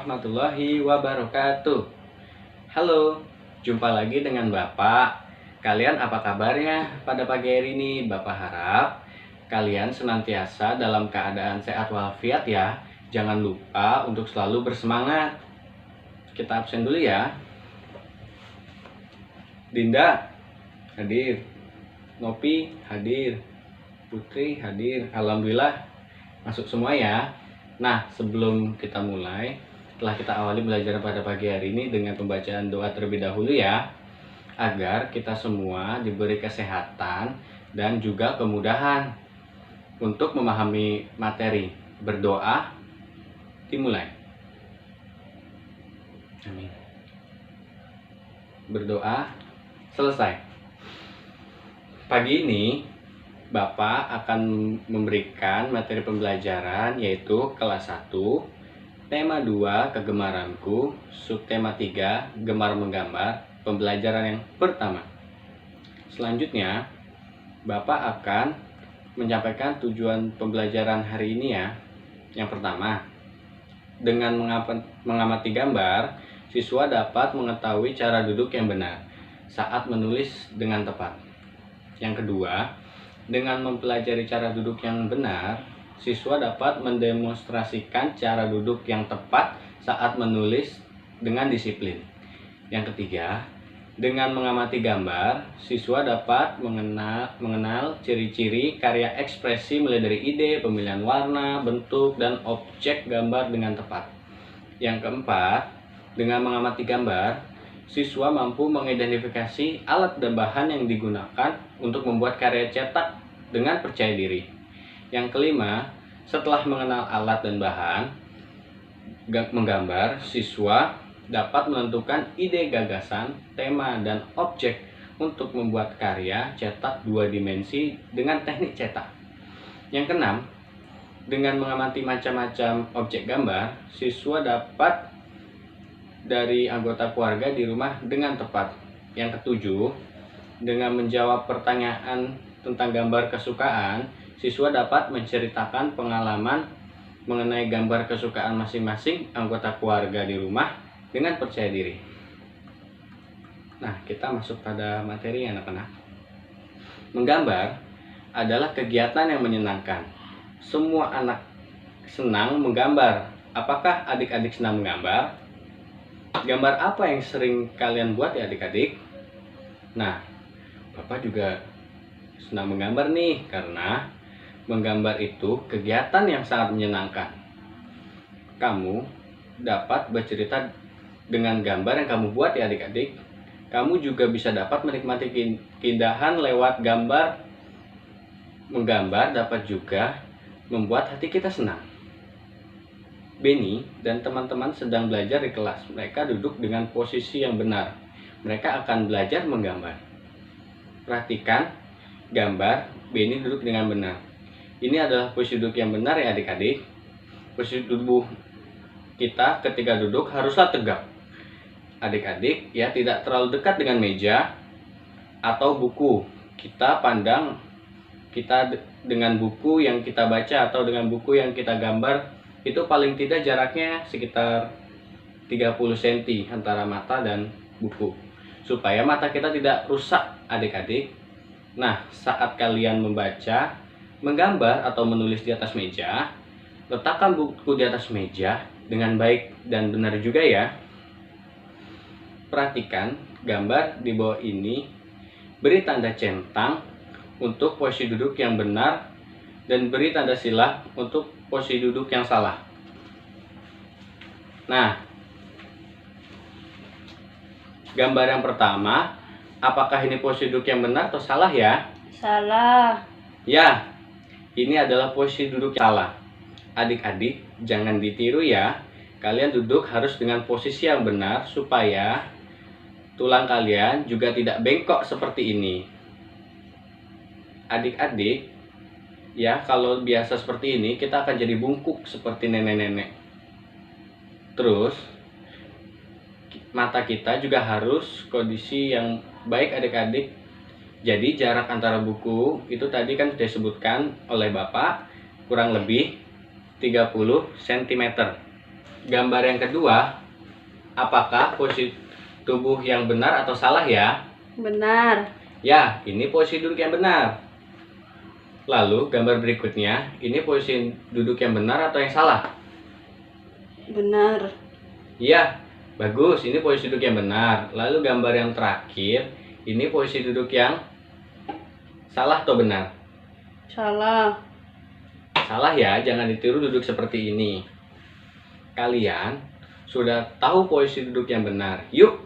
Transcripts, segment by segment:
warahmatullahi wabarakatuh. Halo, jumpa lagi dengan Bapak. Kalian apa kabarnya pada pagi hari ini? Bapak harap kalian senantiasa dalam keadaan sehat walafiat ya. Jangan lupa untuk selalu bersemangat. Kita absen dulu ya. Dinda hadir, Nopi hadir, Putri hadir. Alhamdulillah masuk semua ya. Nah, sebelum kita mulai, telah kita awali belajar pada pagi hari ini dengan pembacaan doa terlebih dahulu ya, agar kita semua diberi kesehatan dan juga kemudahan untuk memahami materi. Berdoa dimulai. Amin. Berdoa selesai. Pagi ini Bapak akan memberikan materi pembelajaran yaitu kelas 1, tema 2, kegemaranku, subtema 3, gemar menggambar, pembelajaran yang pertama. Selanjutnya, Bapak akan menyampaikan tujuan pembelajaran hari ini ya. Yang pertama, dengan mengamati gambar, siswa dapat mengetahui cara duduk yang benar saat menulis dengan tepat. Yang kedua, dengan mempelajari cara duduk yang benar, siswa dapat mendemonstrasikan cara duduk yang tepat saat menulis dengan disiplin. Yang ketiga, dengan mengamati gambar, siswa dapat mengenal ciri-ciri karya ekspresi mulai dari ide, pemilihan warna, bentuk, dan objek gambar dengan tepat. Yang keempat, dengan mengamati gambar, siswa mampu mengidentifikasi alat dan bahan yang digunakan untuk membuat karya cetak dengan percaya diri. Yang kelima, setelah mengenal alat dan bahan menggambar, siswa dapat menentukan ide, gagasan, tema, dan objek untuk membuat karya cetak 2 dimensi dengan teknik cetak. Yang keenam, dengan mengamati macam-macam objek gambar, siswa dapat dari anggota keluarga di rumah dengan tepat. Yang ketujuh, dengan menjawab pertanyaan tentang gambar kesukaan, siswa dapat menceritakan pengalaman mengenai gambar kesukaan masing-masing anggota keluarga di rumah dengan percaya diri. Nah, kita masuk pada materi anak-anak. Menggambar adalah kegiatan yang menyenangkan. Semua anak senang menggambar. Apakah adik-adik senang menggambar? Gambar apa yang sering kalian buat ya adik-adik? Nah, Bapak juga senang menggambar nih, karena menggambar itu kegiatan yang sangat menyenangkan. Kamu dapat bercerita dengan gambar yang kamu buat ya adik-adik. Kamu juga bisa dapat menikmati keindahan lewat gambar. Menggambar dapat juga membuat hati kita senang. Benny dan teman-teman sedang belajar di kelas. Mereka duduk dengan posisi yang benar. Mereka akan belajar menggambar. Perhatikan gambar Benny duduk dengan benar. Ini adalah posisi duduk yang benar ya adik-adik. Posisi tubuh kita ketika duduk haruslah tegak. Adik-adik ya, tidak terlalu dekat dengan meja atau buku. Kita pandang dengan buku yang kita baca atau dengan buku yang kita gambar, itu paling tidak jaraknya sekitar 30 cm antara mata dan buku, supaya mata kita tidak rusak adik-adik. Nah, saat kalian membaca, menggambar atau menulis di atas meja, letakkan buku di atas meja dengan baik dan benar juga ya. Perhatikan gambar di bawah ini. Beri tanda centang untuk posisi duduk yang benar dan beri tanda silah untuk posisi duduk yang salah. Nah, gambar yang pertama, apakah ini posisi duduk yang benar atau salah ya? Salah. Ya, ini adalah posisi duduk yang salah. Adik-adik, jangan ditiru ya. Kalian duduk harus dengan posisi yang benar supaya tulang kalian juga tidak bengkok seperti ini. Adik-adik, ya, kalau biasa seperti ini kita akan jadi bungkuk seperti nenek-nenek. Terus mata kita juga harus kondisi yang baik adik-adik. Jadi jarak antara buku itu tadi kan sudah disebutkan oleh Bapak, kurang lebih 30 cm. gambar yang kedua, apakah posisi tubuh yang benar atau salah ya? Benar. Ya, ini posisi duduk yang benar. Lalu gambar berikutnya, ini posisi duduk yang benar atau yang salah? Benar. Iya, bagus, ini posisi duduk yang benar. Lalu gambar yang terakhir, ini posisi duduk yang salah atau benar? Salah. Salah ya, jangan ditiru duduk seperti ini. Kalian sudah tahu posisi duduk yang benar. Yuk,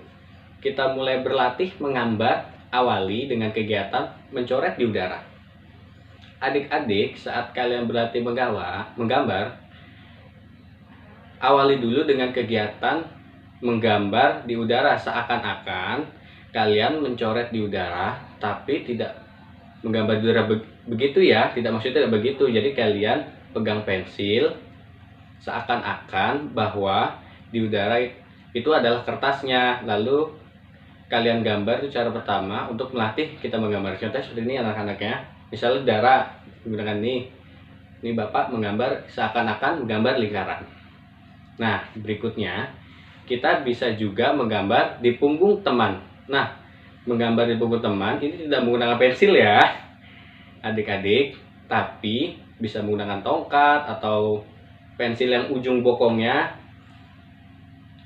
kita mulai berlatih menggambar. Awali dengan kegiatan mencoret di udara. Adik-adik, saat kalian berlatih menggambar, awali dulu dengan kegiatan menggambar di udara, seakan-akan kalian mencoret di udara, tapi tidak menggambar di udara begitu ya, tidak maksudnya tidak begitu. Jadi kalian pegang pensil, seakan-akan bahwa di udara itu adalah kertasnya, lalu kalian gambar. Itu cara pertama untuk melatih kita menggambar. Contohnya seperti ini anak-anaknya, misalnya udara menggunakan ini bapak menggambar seakan-akan menggambar lingkaran. Nah, berikutnya kita bisa juga menggambar di punggung teman. Nah, menggambar di punggung teman ini tidak menggunakan pensil ya adik-adik, tapi bisa menggunakan tongkat atau pensil yang ujung bokongnya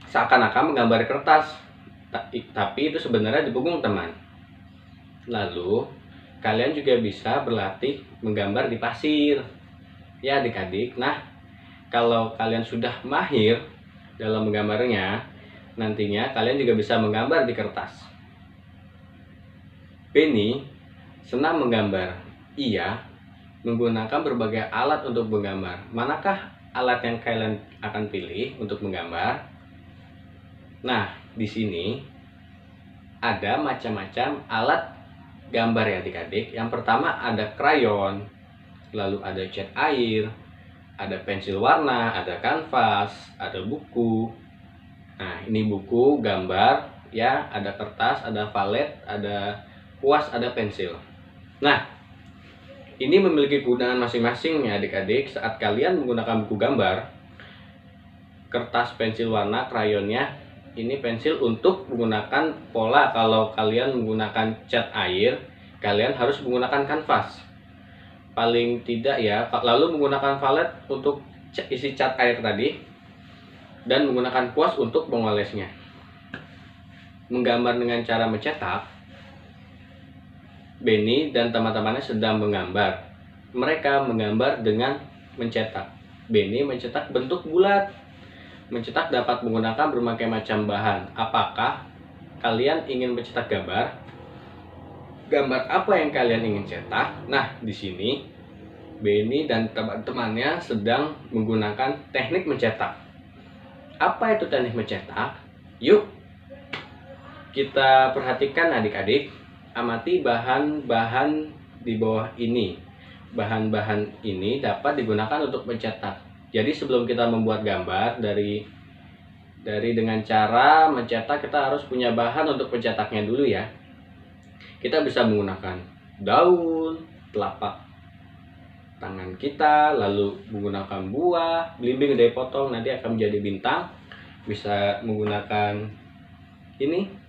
seakan-akan menggambar kertas, tapi itu sebenarnya di punggung teman. Lalu kalian juga bisa berlatih menggambar di pasir ya adik-adik. Nah, kalau kalian sudah mahir dalam menggambarnya, nantinya kalian juga bisa menggambar di kertas. Benny senang menggambar. Ia menggunakan berbagai alat untuk menggambar. Manakah alat yang kalian akan pilih untuk menggambar? Nah, di sini ada macam-macam alat gambar ya adik-adik. Yang pertama ada krayon, lalu ada cat air, ada pensil warna, ada kanvas, ada buku. Nah, ini buku gambar ya, ada kertas, ada valet, ada kuas, ada pensil. Nah, ini memiliki kegunaan masing-masing ya adik-adik. Saat kalian menggunakan buku gambar, kertas, pensil warna, krayonnya, ini pensil untuk menggunakan pola. Kalau kalian menggunakan cat air, kalian harus menggunakan kanvas paling tidak ya, lalu menggunakan valet untuk isi cat air tadi, dan menggunakan kuas untuk mengolesnya. Menggambar dengan cara mencetak, Benny dan teman-temannya sedang menggambar. Mereka menggambar dengan mencetak. Benny mencetak bentuk bulat. Mencetak dapat menggunakan berbagai macam bahan. Apakah kalian ingin mencetak gambar? Gambar apa yang kalian ingin cetak? Nah, di sini Benny dan teman-temannya sedang menggunakan teknik mencetak. Apa itu teknik mencetak? Yuk, kita perhatikan adik-adik. Amati bahan-bahan di bawah ini. Bahan-bahan ini dapat digunakan untuk mencetak. Jadi sebelum kita membuat gambar dari dengan cara mencetak, kita harus punya bahan untuk mencetaknya dulu ya. Kita bisa menggunakan daun, telapak tangan kita, lalu menggunakan buah, belimbing udah dipotong nanti akan menjadi bintang. Bisa menggunakan ini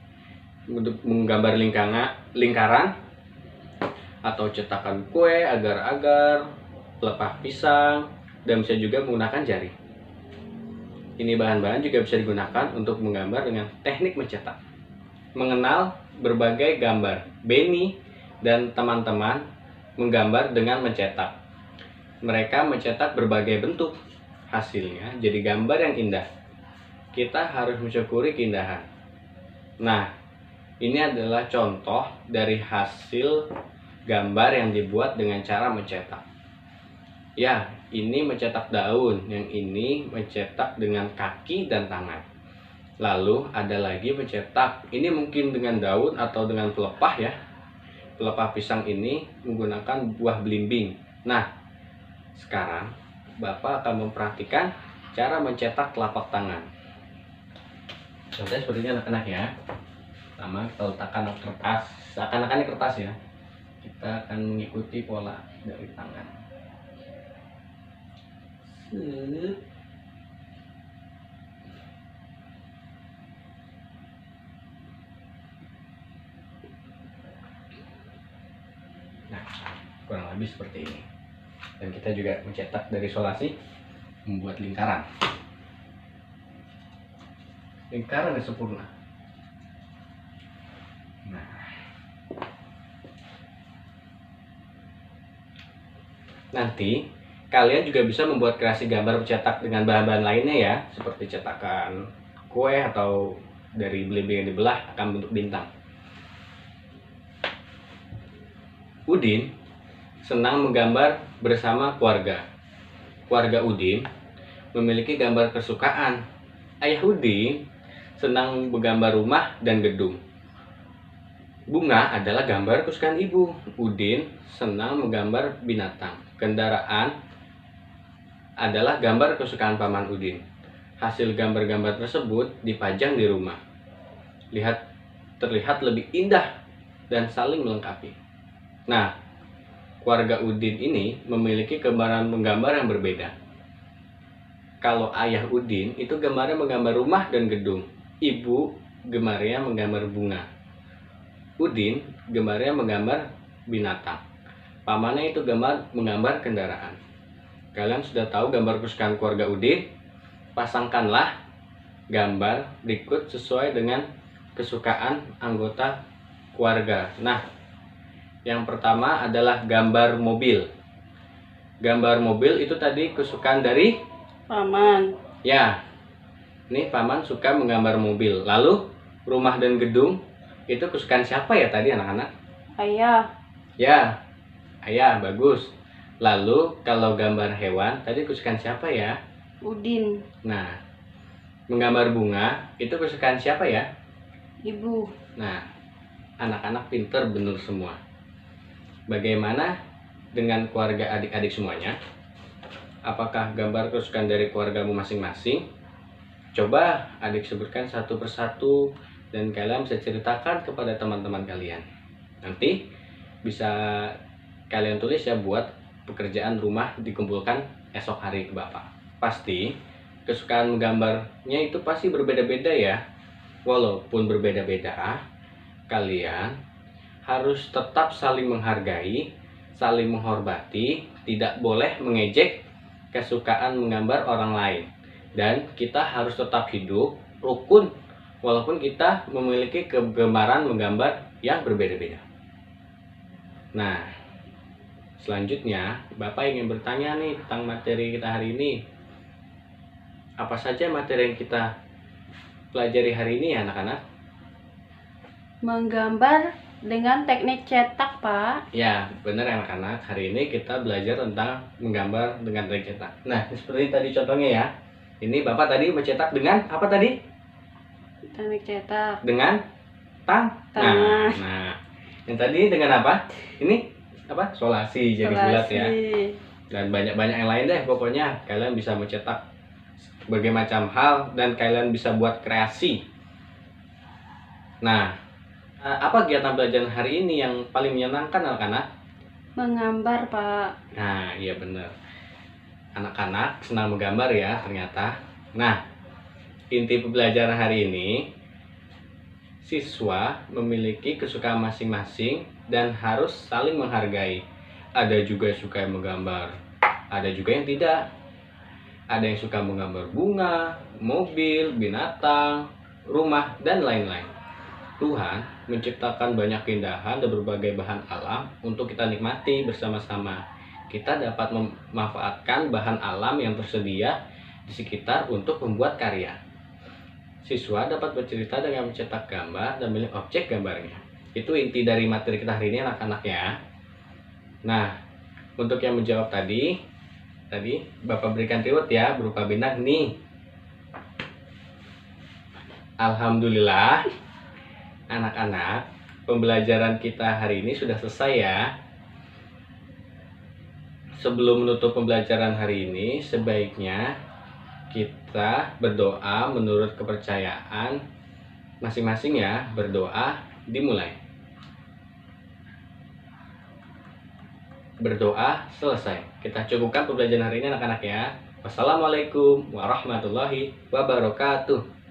untuk menggambar lingkaran, atau cetakan kue, agar-agar, pelepah pisang, dan bisa juga menggunakan jari. Ini bahan-bahan juga bisa digunakan untuk menggambar dengan teknik mencetak. Mengenal berbagai gambar. Benny dan teman-teman menggambar dengan mencetak. Mereka mencetak berbagai bentuk. Hasilnya jadi gambar yang indah. Kita harus mensyukuri keindahan. Nah, ini adalah contoh dari hasil gambar yang dibuat dengan cara mencetak. Ya, ini mencetak daun, yang ini mencetak dengan kaki dan tangan. Lalu ada lagi mencetak, ini mungkin dengan daun atau dengan pelepah ya. Pelepah pisang ini menggunakan buah belimbing. Nah, sekarang Bapak akan memperhatikan cara mencetak telapak tangan. Contohnya seperti ini anak-anak ya. Pertama kita letakkan kertas, seakan-akan ini kertas ya. Kita akan mengikuti pola dari tangan. kurang lebih seperti ini. Dan kita juga mencetak dari isolasi, membuat lingkaran yang sempurna. Nah, nanti kalian juga bisa membuat kreasi gambar bercetak dengan bahan-bahan lainnya ya, seperti cetakan kue atau dari beli-beli yang dibelah akan bentuk bintang. Udin senang menggambar bersama keluarga. Keluarga Udin memiliki gambar kesukaan. Ayah Udin senang menggambar rumah dan gedung. Bunga adalah gambar kesukaan ibu. Udin senang menggambar binatang. Kendaraan adalah gambar kesukaan paman Udin. Hasil gambar-gambar tersebut dipajang di rumah. Terlihat lebih indah dan saling melengkapi. Nah, keluarga Udin ini memiliki gambaran menggambar yang berbeda. Kalau ayah Udin itu gambarnya menggambar rumah dan gedung. Ibu gemarnya menggambar bunga. Udin gambarnya menggambar binatang. Pamannya itu menggambar kendaraan. Kalian sudah tahu gambar kesukaan keluarga Udin? Pasangkanlah gambar berikut sesuai dengan kesukaan anggota keluarga. Nah, yang pertama adalah gambar mobil. Gambar mobil itu tadi kesukaan dari Paman. ya. Ini paman suka menggambar mobil. Lalu rumah dan gedung itu kesukaan siapa ya tadi anak-anak? Ayah. Ya, ayah, bagus. Lalu kalau gambar hewan tadi kesukaan siapa ya? Udin. Nah, menggambar bunga itu kesukaan siapa ya? Ibu. Nah, anak-anak pinter bener semua. Bagaimana dengan keluarga adik-adik semuanya? Apakah gambar kesukaan dari keluargamu masing-masing? Coba adik sebutkan satu persatu dan kalian bisa ceritakan kepada teman-teman kalian. Nanti bisa kalian tulis ya buat pekerjaan rumah dikumpulkan esok hari ke Bapak. Pasti kesukaan menggambarnya itu pasti berbeda-beda ya. Walaupun berbeda-beda, kalian harus tetap saling menghargai, saling menghormati, tidak boleh mengejek kesukaan menggambar orang lain. Dan kita harus tetap hidup rukun walaupun kita memiliki kegemaran menggambar yang berbeda-beda. Nah, selanjutnya Bapak ingin bertanya nih tentang materi kita hari ini. Apa saja materi yang kita pelajari hari ini ya anak-anak? Menggambar dengan teknik cetak, Pak. Ya, benar anak-anak. Hari ini kita belajar tentang menggambar dengan teknik cetak. Nah, seperti tadi contohnya ya. Ini Bapak tadi mencetak dengan apa tadi? Teknik cetak. Dengan Tangan. Nah, yang tadi dengan apa? Ini apa? Solasi jadi bulat ya. Dan banyak-banyak yang lain deh. Pokoknya kalian bisa mencetak berbagai macam hal dan kalian bisa buat kreasi. Nah, apa kegiatan belajar hari ini yang paling menyenangkan anak-anak? Menggambar, Pak. Nah, iya benar. Anak-anak senang menggambar ya ternyata. Nah, inti pembelajaran hari ini, siswa memiliki kesukaan masing-masing dan harus saling menghargai. Ada juga yang suka menggambar, ada juga yang tidak. Ada yang suka menggambar bunga, mobil, binatang, rumah, dan lain-lain. Tuhan menciptakan banyak keindahan dan berbagai bahan alam untuk kita nikmati bersama-sama. Kita dapat memanfaatkan bahan alam yang tersedia di sekitar untuk membuat karya. Siswa dapat bercerita dengan mencetak gambar dan memilih objek gambarnya. Itu inti dari materi kita hari ini anak-anak ya. Nah, untuk yang menjawab tadi Bapak berikan reward ya berupa bintang nih. Alhamdulillah, anak-anak, pembelajaran kita hari ini sudah selesai ya. Sebelum menutup pembelajaran hari ini, sebaiknya kita berdoa menurut kepercayaan masing-masing ya. Berdoa dimulai. Berdoa selesai. Kita cukupkan pembelajaran hari ini anak-anak ya. Wassalamualaikum warahmatullahi wabarakatuh.